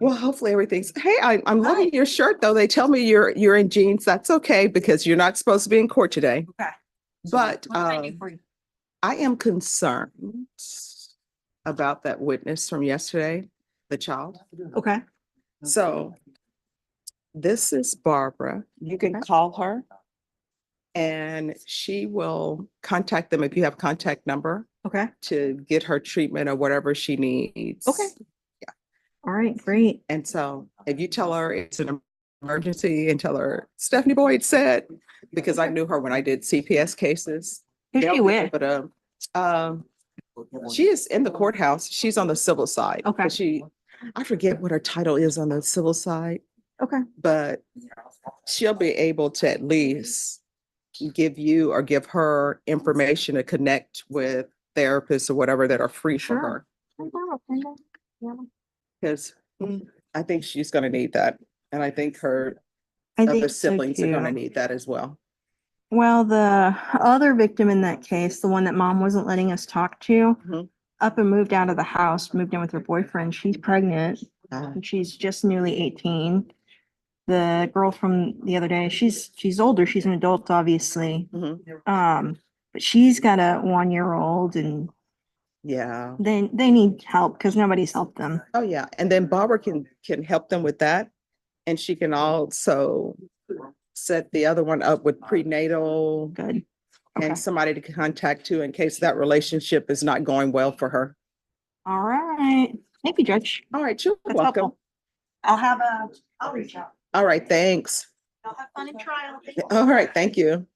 Well, hopefully everything's, hey, I'm loving Hi. your shirt though. They tell me you're in jeans. That's okay because you're not supposed to be in court today. Okay. But What can I do for you? I am concerned about that witness from yesterday, the child. Okay. So this is Barbara. You can call her and she will contact them if you have contact number Okay. to get her treatment or whatever she needs. Okay. All right, great. And so if you tell her it's an emergency and tell her Stephanie Boyd said, because I knew her when I did CPS cases. Who's she with? But she is in the courthouse. She's on the civil side. Okay. But I forget what her title is on the civil side, Okay. but she'll be able to at least give you or give her information to connect with therapists or whatever that are free for her. Because I think she's going to need that. And I think her I other think so siblings are going to too. need that as well. Well, the other victim in that case, the one that mom wasn't letting us talk to, Mhm. up and moved out of the house, moved in with her boyfriend. She's pregnant and she's just newly 18. The girl from the other day, she's older. She's an adult, obviously. But she's got a 1-year-old and Yeah. they need help because nobody's helped them. Oh, yeah. And then Barbara can help them with that. And she can also set the other one up with prenatal Good. Okay. and somebody to contact too in case that relationship is not going well for her. All right. Thank you, Judge. All right, you're That's welcome. helpful. I'll reach out. All right, thanks. I'll have fun in trial. All right, thank you.